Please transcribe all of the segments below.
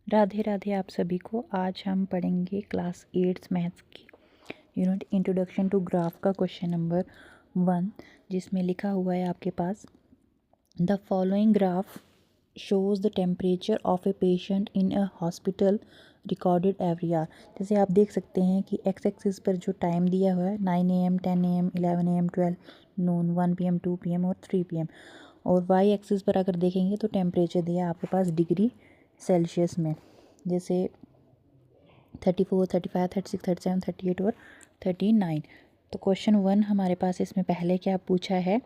राधे राधे आप सभी को। आज हम पढ़ेंगे क्लास 8 मैथ्स की यूनिट इंट्रोडक्शन टू ग्राफ का क्वेश्चन नंबर 1, जिसमें लिखा हुआ है आपके पास the following graph shows the temperature of a patient in a hospital recorded every hour. जैसे आप देख सकते हैं कि एक्स एक्सिस पर जो टाइम दिया हुआ है 9 AM 10 AM 11 AM 12 Noon 1 PM 2 PM और 3 PM, और वाई एक्सिस पर अगर देखेंगे तो टेम्परेचर दिया है आपके पास डिग्री सेल्सियस में, जैसे 34 35 36 37 38 और 39। तो क्वेश्चन 1 हमारे पास इसमें पहले क्या पूछा है,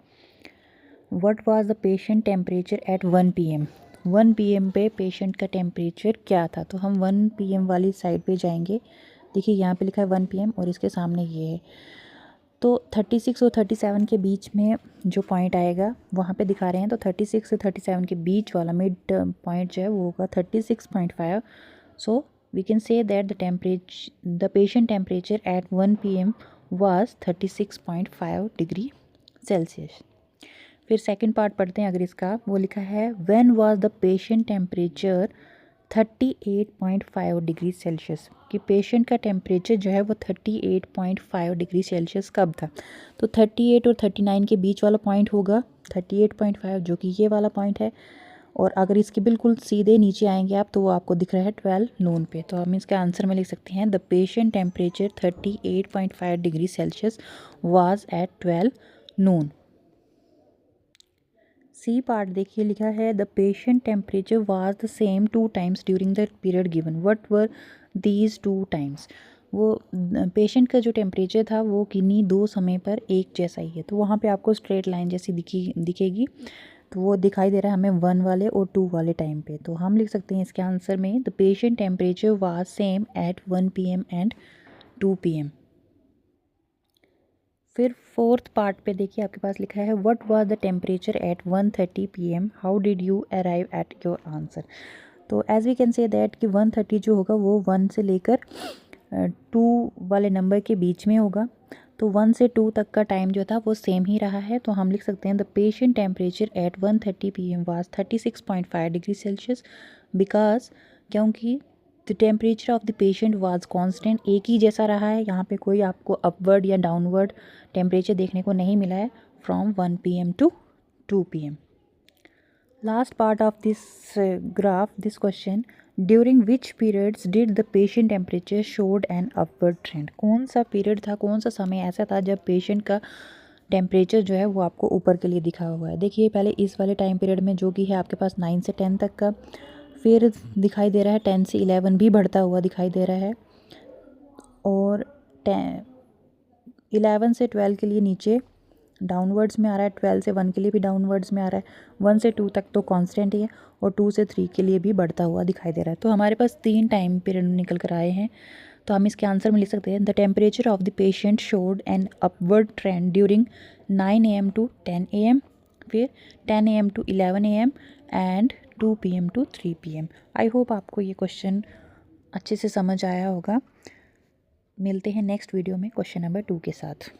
what was the patient temperature at 1 PM। 1 PM पे पेशेंट का टेम्परेचर क्या था। तो हम 1 PM वाली साइड पे जाएंगे। देखिए यहाँ पे लिखा है 1 PM और इसके सामने ये है, तो 36 और 37 के बीच में जो पॉइंट आएगा वहाँ पे दिखा रहे हैं, तो 36 से 37 के बीच वाला मिड पॉइंट जो है वो होगा 36.5। So we can say that the patient temperature at 1 PM was 36.5 degree Celsius. फिर सेकंड पार्ट पढ़ते हैं अगर इसका, वो लिखा है when was the patient temperature 38.5 degree Celsius, कि पेशेंट का टेम्परेचर जो है वो 38.5 डिग्री सेल्सियस कब था। तो 38 और 39 के बीच वाला पॉइंट होगा 38.5, जो कि ये वाला पॉइंट है। और अगर इसके बिल्कुल सीधे नीचे आएंगे आप तो वो आपको दिख रहा है 12 नून पे। तो हम इसका आंसर में लिख सकते हैं the patient temperature 38.5 degree Celsius was at 12 noon. C part देखिए लिखा है the patient temperature was the same 2 times during the period given, what were these 2 times. वो पेशेंट का जो टेम्परेचर था वो किन्हीं 2 समय पर एक जैसा ही है। तो वहाँ पे आपको स्ट्रेट लाइन जैसी दिखेगी, तो वो दिखाई दे रहा है हमें 1 वाले और 2 वाले टाइम पे। तो हम लिख सकते हैं इसके आंसर में the patient temperature was same at 1 PM and 2 PM। फिर फोर्थ पार्ट पे देखिए आपके पास लिखा है what was the temperature at 1:30 PM, how did you arrive at your answer. तो as we can say that कि 1:30 जो होगा वो 1 से लेकर 2 वाले नंबर के बीच में होगा। तो 1 से 2 तक का टाइम जो था वो सेम ही रहा है। तो हम लिख सकते हैं the patient temperature at 1:30 PM was 36.5 degree Celsius, because क्योंकि the temperature of the patient was constant, एक ही जैसा रहा है। यहाँ पे कोई आपको अपवर्ड या डाउनवर्ड टेम्परेचर देखने को नहीं मिला है from 1 PM to 2 PM। Last part of this graph this question, during which periods did the patient temperature showed an upward trend. कौन सा पीरियड था, कौन सा समय ऐसा था जब पेशेंट का टेम्परेचर जो है वो आपको ऊपर के लिए दिखा हुआ है। देखिए पहले इस वाले टाइम पीरियड में जो कि है आपके पास 9 से 10 तक का, फिर दिखाई दे रहा है 10 से 11 भी बढ़ता हुआ दिखाई दे रहा है, और 11 से 12 के लिए नीचे डाउनवर्ड्स में आ रहा है, 12 से 1 के लिए भी डाउनवर्ड्स में आ रहा है, 1 से 2 तक तो कांस्टेंट ही है, और 2 से 3 के लिए भी बढ़ता हुआ दिखाई दे रहा है। तो हमारे पास 3 टाइम पीरियड निकल कर आए हैं। तो हम इसके आंसर में लिख सकते हैं the temperature of the patient showed an upward trend during 9 AM to 10 AM, फिर 10 AM to 11 AM and 2 PM to 3 PM। I hope आपको ये क्वेश्चन अच्छे से समझ आया होगा। मिलते हैं नेक्स्ट वीडियो में क्वेश्चन नंबर 2 के साथ।